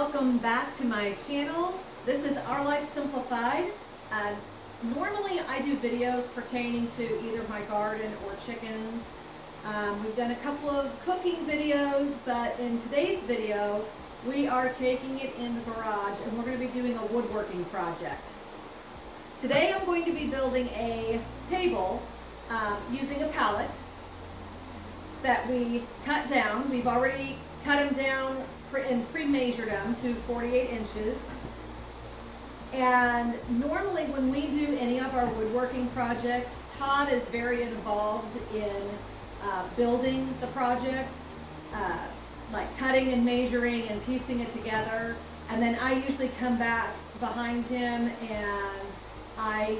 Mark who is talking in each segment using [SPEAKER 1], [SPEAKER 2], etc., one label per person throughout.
[SPEAKER 1] welcome back to my channel. This is Our Life Simplified. Normally I do videos pertaining to either my garden or chickens. We've done a couple of cooking videos, but in today's video we are taking it in the garage and we're going to be doing a woodworking project. Today I'm going to be building a table using a pallet that we cut down. We've already cut them down and pre-measured them to 48 inches. And normally when we do any of our woodworking projects, Todd is very involved in building the project, like cutting and measuring and piecing it together. And then I usually come back behind him and I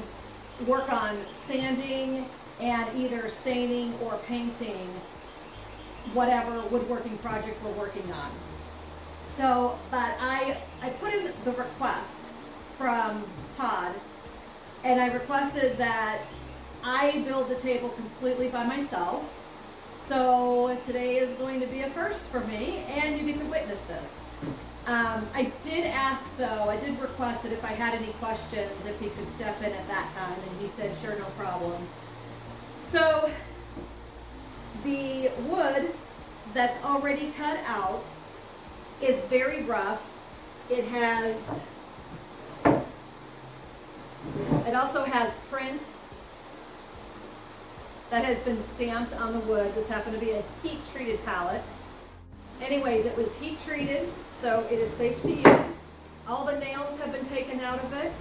[SPEAKER 1] work on sanding and either staining or painting whatever woodworking project we're working on. So, but I put in the request from Todd, and I requested that I build the table completely by myself. So today is going to be a first for me, and you get to witness this. I did ask though, I did request that if I had any questions, if he could step in at that time, and he said sure, no problem. So the wood that's already cut out is very rough. It also has print that has been stamped on the wood. This happened to be a heat treated pallet. Anyways, it was heat treated, so it is safe to use. All the nails have been taken out of it.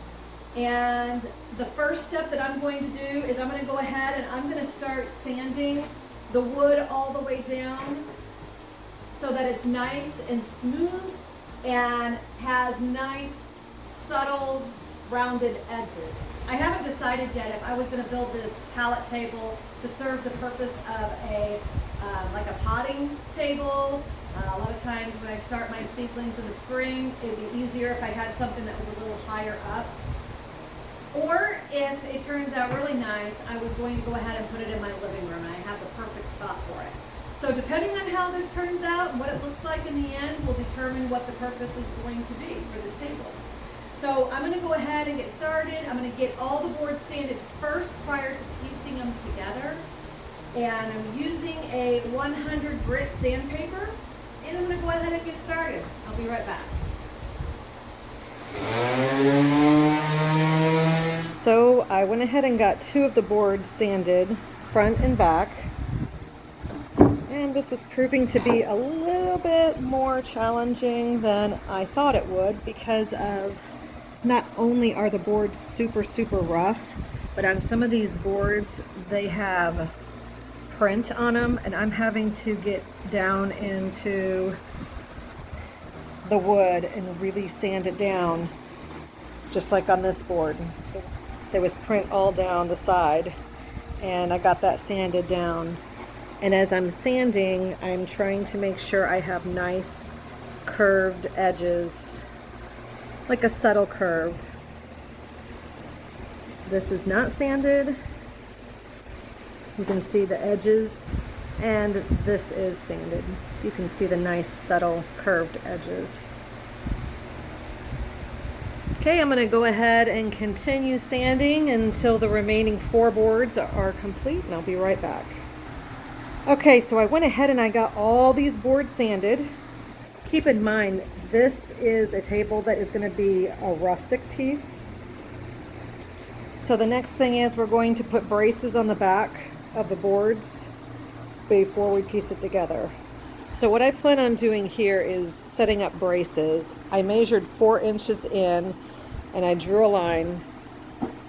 [SPEAKER 1] And the first step that I'm going to do is I'm going to go ahead and I'm going to start sanding the wood all the way down so that it's nice and smooth and has nice, subtle, rounded edges. I haven't decided yet if I was going to build this pallet table to serve the purpose of a like a potting table. A lot of times when I start my seedlings in the spring, it would be easier if I had something that was a little higher up. Or if it turns out really nice, I was going to go ahead and put it in my living room and I have the perfect spot for it. So depending on how this turns out and what it looks like in the end will determine what the purpose is going to be for this table. So I'm going to go ahead and get started. I'm going to get all the boards sanded first prior to piecing them together. And I'm using a 100 grit sandpaper. And I'm going to go ahead and get started. I'll be right back. So I went ahead and got 2 of the boards sanded, front and back. And this is proving to be a little bit more challenging than I thought it would because of not only are the boards super rough, but on some of these boards they have print on them, and I'm having to get down into the wood and really sand it down, just like on this board. There was print all down the side, and I got that sanded down. And as I'm sanding, I'm trying to make sure I have nice curved edges, like a subtle curve. This is not sanded. You can see the edges, and this is sanded. You can see the nice subtle curved edges. Okay, I'm going to go ahead and continue sanding until the remaining 4 boards are complete, and I'll be right back. Okay, so I went ahead and I got all these boards sanded. Keep in mind, this is a table that is going to be a rustic piece. So the next thing is we're going to put braces on the back of the boards before we piece it together. So what I plan on doing here is setting up braces. I measured 4 inches in and I drew a line.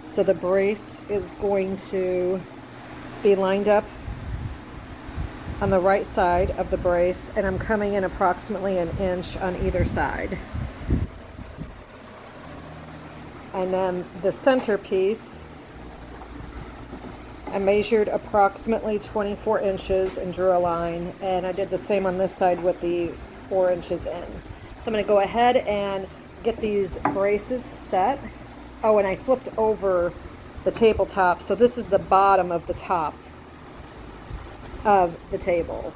[SPEAKER 1] So the brace is going to be lined up on the right side of the brace, and I'm coming in approximately 1 inch on either side. And then the center piece, I measured approximately 24 inches and drew a line, and I did the same on this side with the 4 inches in. So I'm going to go ahead and get these braces set. Oh, and I flipped over the tabletop, so this is the bottom of the top of the table.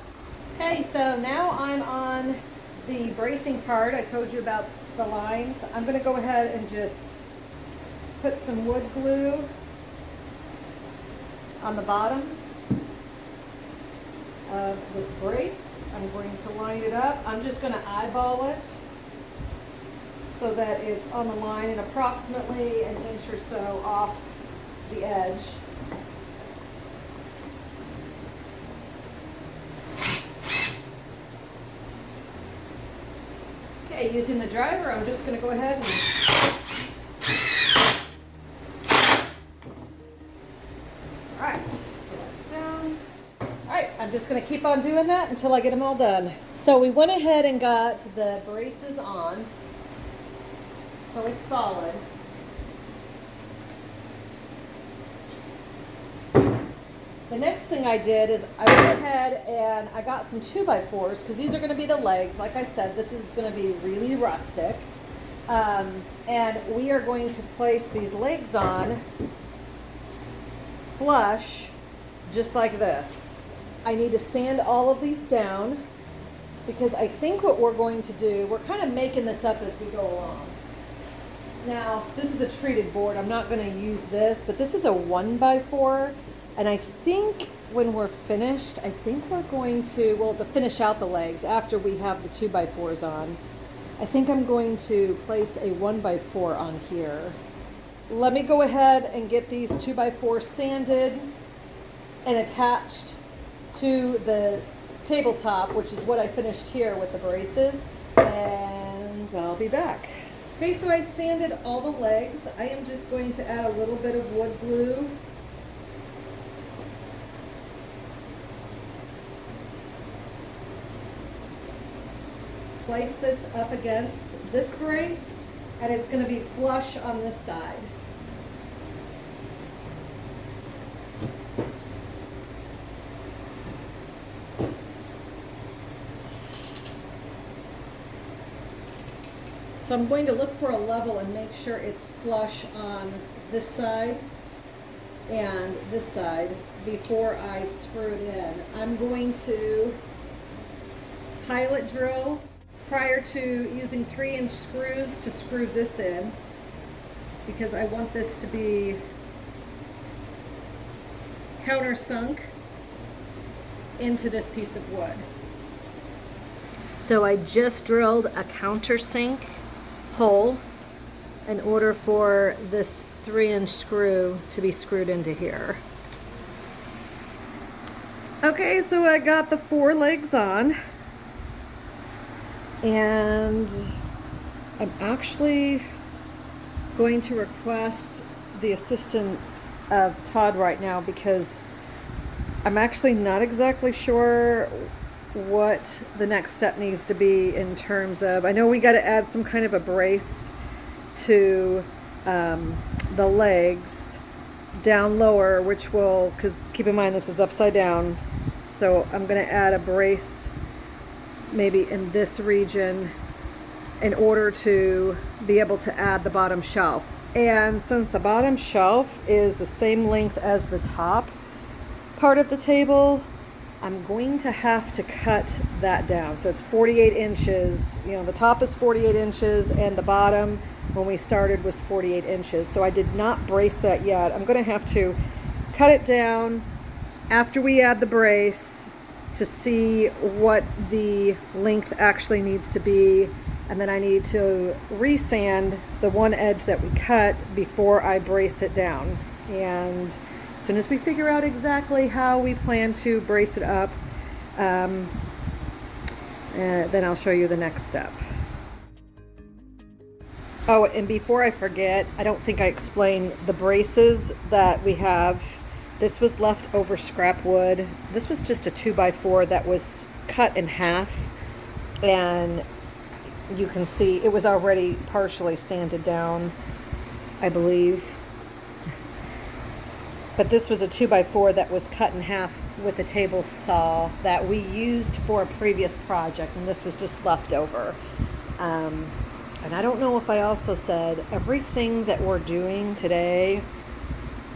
[SPEAKER 1] Okay, so now I'm on the bracing part, I told you about the lines. I'm going to go ahead and just put some wood glue on the bottom of this brace. I'm going to line it up. I'm just going to eyeball it so that it's on the line and approximately an inch or so off the edge. Okay, using the driver, I'm just going to go ahead and I'm just going to keep on doing that until I get them all done. So we went ahead and got the braces on, so it's solid. The next thing I did is I went ahead and I got some 2x4s because these are going to be the legs. Like I said, this is going to be really rustic. And we are going to place these legs on flush just like this. I need to sand all of these down because I think what we're going to do, we're kind of making this up as we go along. Now, this is a treated board. I'm not going to use this, but this is a 1x4. And I think when we're finished, I think we're going to, well, to finish out the legs after we have the 2x4s on, I think I'm going to place a 1x4 on here. Let me go ahead and get these 2x4s sanded and attached to the tabletop, which is what I finished here with the braces, and I'll be back. Okay, so I sanded all the legs. I am just going to add a little bit of wood glue. Place this up against this brace, and it's going to be flush on this side. So I'm going to look for a level and make sure it's flush on this side and this side before I screw it in. I'm going to pilot drill prior to using 3-inch screws to screw this in because I want this to be countersunk into this piece of wood. So I just drilled a countersink hole in order for this 3-inch screw to be screwed into here. Okay, so I got the 4 legs on, and I'm actually going to request the assistance of Todd right now because I'm actually not exactly sure what the next step needs to be in terms of, I know we got to add some kind of a brace to the legs down lower, which will, because keep in mind this is upside down, so I'm going to add a brace maybe in this region in order to be able to add the bottom shelf. And since the bottom shelf is the same length as the top part of the table, I'm going to have to cut that down. So it's 48 inches. You know, the top is 48 inches and the bottom when we started was 48 inches. So I did not brace that yet. I'm going to have to cut it down after we add the brace to see what the length actually needs to be. And then I need to resand the one edge that we cut before I brace it down. And as soon as we figure out exactly how we plan to brace it up, then I'll show you the next step. Oh, and before I forget, I don't think I explained the braces that we have. This was leftover scrap wood. This was just a 2x4 that was cut in half, and you can see it was already partially sanded down, I believe. But this was a 2x4 that was cut in half with a table saw that we used for a previous project, and this was just leftover. And I don't know if I also said everything that we're doing today,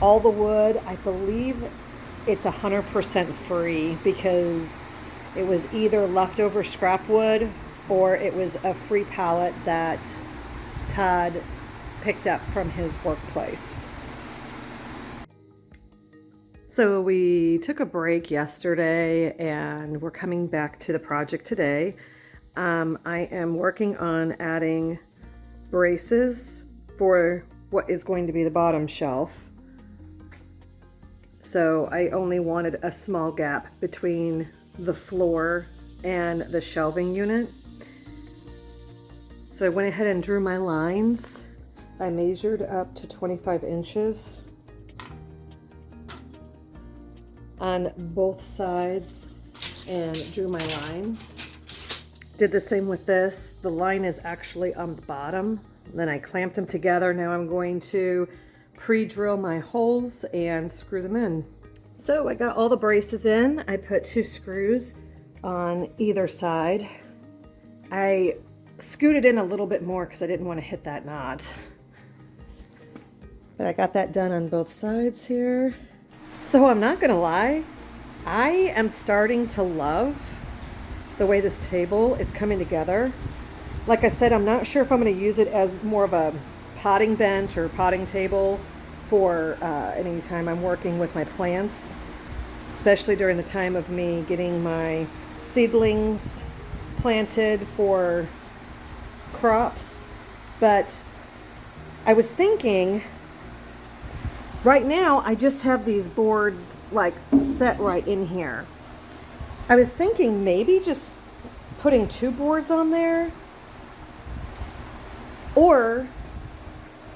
[SPEAKER 1] all the wood, I believe it's 100% free because it was either leftover scrap wood or it was a free pallet that Todd picked up from his workplace. So we took a break yesterday and we're coming back to the project today. I am working on adding braces for what is going to be the bottom shelf. So I only wanted a small gap between the floor and the shelving unit. So I went ahead and drew my lines. I measured up to 25 inches on both sides and drew my lines. Did the same with this. The line is actually on the bottom. Then I clamped them together. Now I'm going to pre-drill my holes and screw them in. So I got all the braces in. I put 2 screws on either side. I scooted in a little bit more because I didn't want to hit that knot. But I got that done on both sides here. So I'm not gonna lie, I am starting to love the way this table is coming together. Like I said, I'm not sure if I'm gonna use it as more of a potting bench or potting table for any time I'm working with my plants, especially during the time of me getting my seedlings planted for crops. But I was thinking, right now I just have these boards like set right in here. I was thinking maybe just putting 2 boards on there, or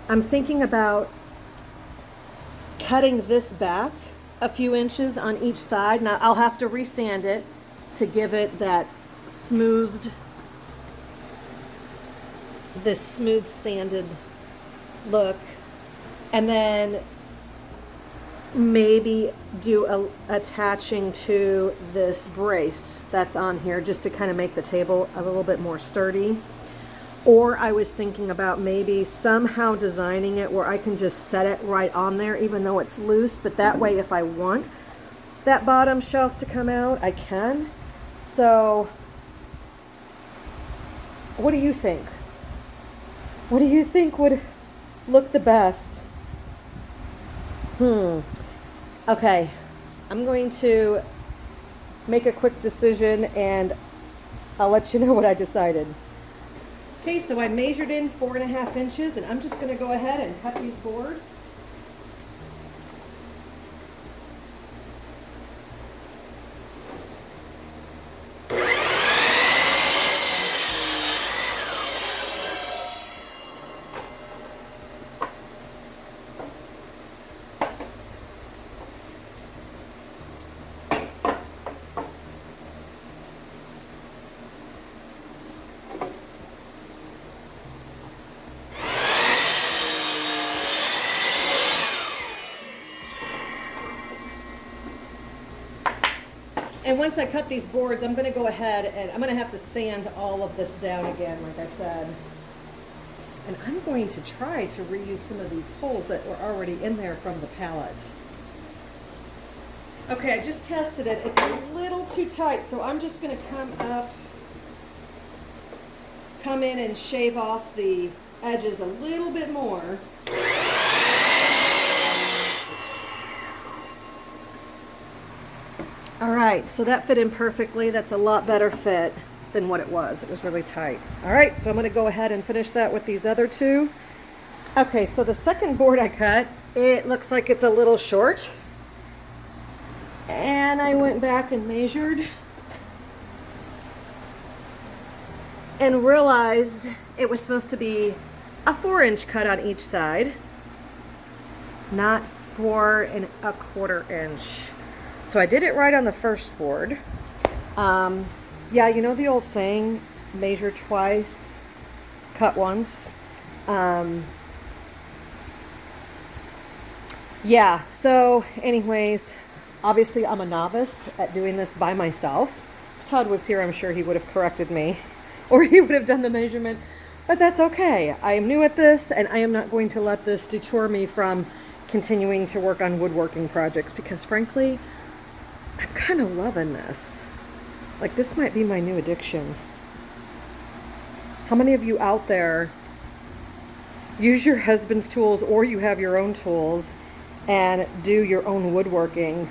[SPEAKER 1] I'm thinking about cutting this back a few inches on each side. Now I'll have to resand it to give it that this smooth sanded look, and then maybe do attaching to this brace that's on here just to kind of make the table a little bit more sturdy. Or I was thinking about maybe somehow designing it where I can just set it right on there even though it's loose, but that way if I want that bottom shelf to come out, I can. So what do you think? What do you think would look the best? Okay, I'm going to make a quick decision and I'll let you know what I decided. Okay, so I measured in 4.5 inches and I'm just going to go ahead and cut these boards. And once I cut these boards, I'm going to go ahead and I'm going to have to sand all of this down again, like I said. And I'm going to try to reuse some of these holes that were already in there from the pallet. Okay, I just tested it. It's a little too tight, so I'm just going to come in and shave off the edges a little bit more. All right, so that fit in perfectly. That's a lot better fit than what it was. It was really tight. All right, so I'm going to go ahead and finish that with these other 2. Okay, so the second board I cut, it looks like it's a little short. And I went back and measured and realized it was supposed to be a 4-inch cut on each side, not 4¼ inch. So I did it right on the first board. Yeah, you know the old saying, measure twice, cut once. Yeah, so anyways, obviously I'm a novice at doing this by myself. If Todd was here, I'm sure he would have corrected me or he would have done the measurement, but that's okay. I am new at this and I am not going to let this detour me from continuing to work on woodworking projects because frankly, I'm kind of loving this. Like, this might be my new addiction. How many of you out there use your husband's tools, or you have your own tools and do your own woodworking?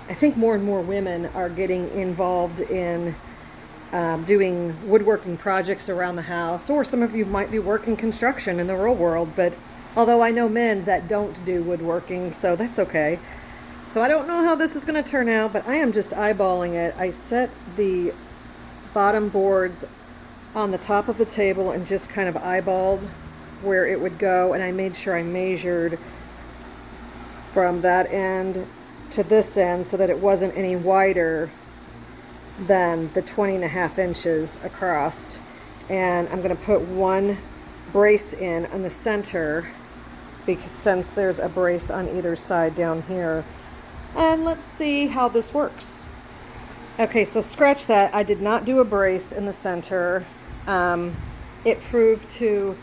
[SPEAKER 1] I think more and more women are getting involved in doing woodworking projects around the house, or some of you might be working construction in the real world, but although I know men that don't do woodworking, so that's okay. So I don't know how this is going to turn out, but I am just eyeballing it. I set the bottom boards on the top of the table and just kind of eyeballed where it would go, and I made sure I measured from that end to this end so that it wasn't any wider than the 20.5 inches across. And I'm going to put one brace in on the center, because since there's a brace on either side down here. And let's see how this works. Okay, so scratch that. I did not do a brace in the center. It proved to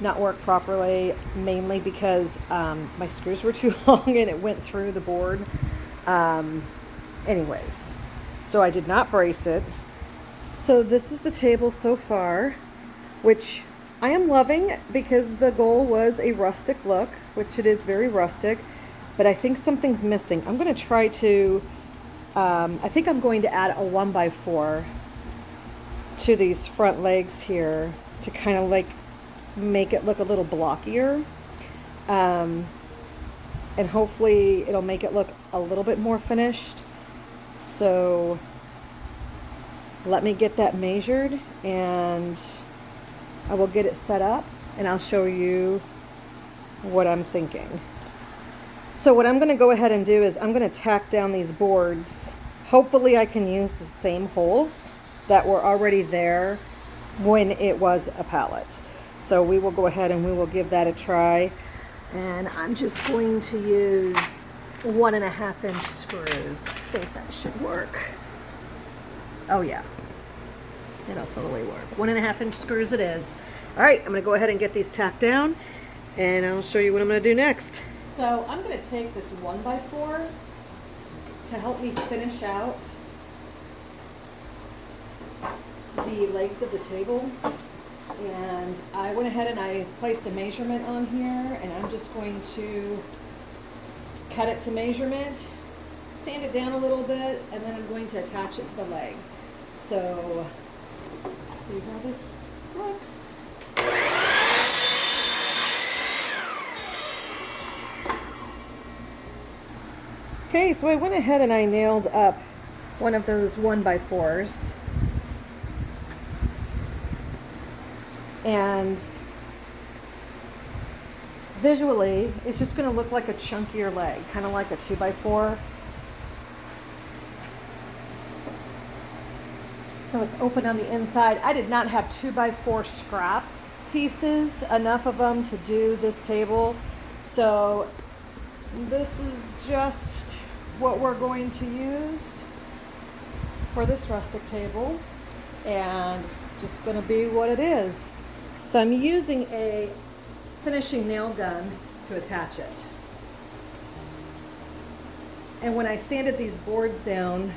[SPEAKER 1] not work properly, mainly because my screws were too long and it went through the board. Anyways, so I did not brace it. So this is the table so far, which I am loving, because the goal was a rustic look, which it is very rustic, but I think something's missing. I'm going to try to, I think I'm going to add a 1x4 to these front legs here to kind of like make it look a little blockier. And hopefully it'll make it look a little bit more finished. So let me get that measured, and I will get it set up, and I'll show you what I'm thinking. So what I'm going to go ahead and do is I'm going to tack down these boards. Hopefully I can use the same holes that were already there when it was a pallet. So we will go ahead and we will give that a try. And I'm just going to use 1.5 inch screws. I think that should work. Oh yeah, it'll totally work. 1.5 inch screws it is. All right, I'm going to go ahead and get these tacked down, and I'll show you what I'm going to do next. So I'm going to take this 1x4 to help me finish out the legs of the table. And I went ahead and I placed a measurement on here, and I'm just going to cut it to measurement, sand it down a little bit, and then I'm going to attach it to the leg. So let's see how this looks. Okay, so I went ahead and I nailed up one of those 1x4s. And visually, it's just going to look like a chunkier leg, kind of like a 2x4. So it's open on the inside. I did not have 2x4 scrap pieces, enough of them to do this table. So this is just what we're going to use for this rustic table, and it's just going to be what it is. So I'm using a finishing nail gun to attach it. And when I sanded these boards down,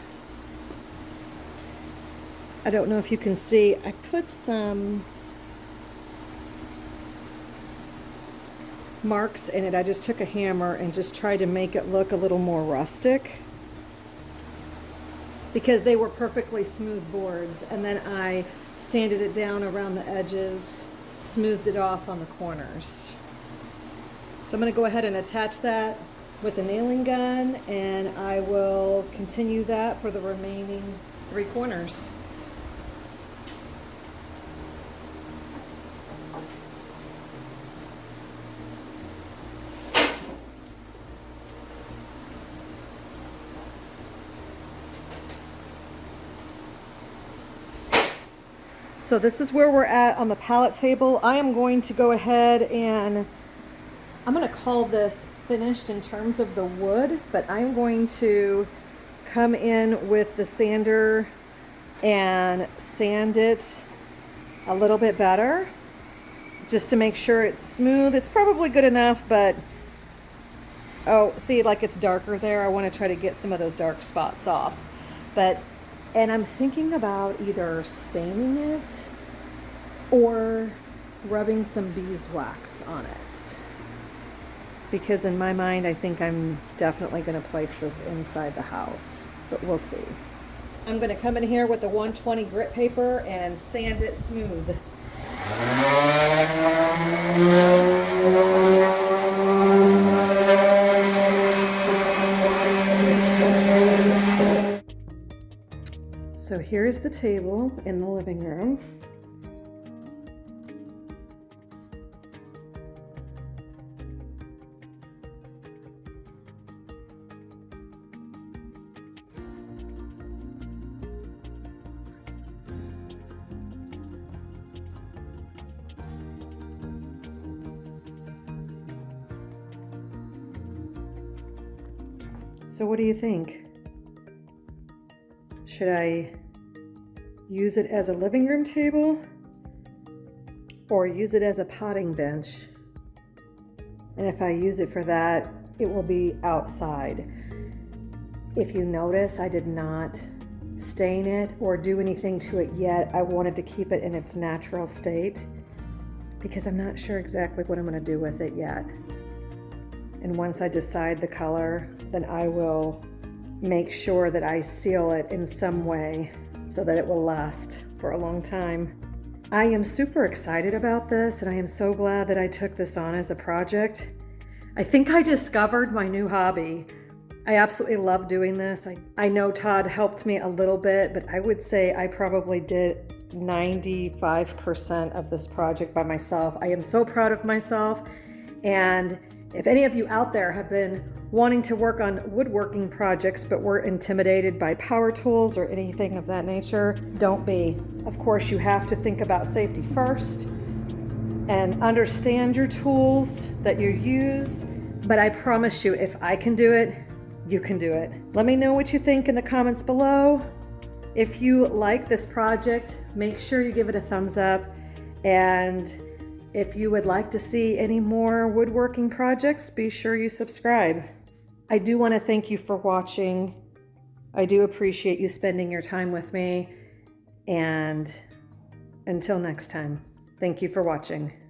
[SPEAKER 1] I don't know if you can see, I put some marks in it. I just took a hammer and just tried to make it look a little more rustic, because they were perfectly smooth boards, and then I sanded it down around the edges, smoothed it off on the corners. So I'm going to go ahead and attach that with a nailing gun, and I will continue that for the remaining 3 corners. So this is where we're at on the pallet table. I am going to go ahead and I'm going to call this finished in terms of the wood, but I'm going to come in with the sander and sand it a little bit better just to make sure it's smooth. It's probably good enough, but oh, see, like it's darker there. I want to try to get some of those dark spots off. And I'm thinking about either staining it or rubbing some beeswax on it. Because in my mind, I think I'm definitely going to place this inside the house, but we'll see. I'm going to come in here with the 120 grit paper and sand it smooth. So here's the table in the living room. So what do you think? Should I use it as a living room table or use it as a potting bench? And if I use it for that, it will be outside. If you notice, I did not stain it or do anything to it yet. I wanted to keep it in its natural state because I'm not sure exactly what I'm going to do with it yet. And once I decide the color, then I will make sure that I seal it in some way so that it will last for a long time. I am super excited about this, and I am so glad that I took this on as a project. I think I discovered my new hobby. I absolutely love doing this. I know Todd helped me a little bit, but I would say I probably did 95% of this project by myself. I am so proud of myself, and if any of you out there have been wanting to work on woodworking projects but were intimidated by power tools or anything of that nature, don't be. Of course, you have to think about safety first and understand your tools that you use, but I promise you, if I can do it, you can do it. Let me know what you think in the comments below. If you like this project, make sure you give it a thumbs up, and if you would like to see any more woodworking projects, be sure you subscribe. I do want to thank you for watching. I do appreciate you spending your time with me. And until next time, thank you for watching.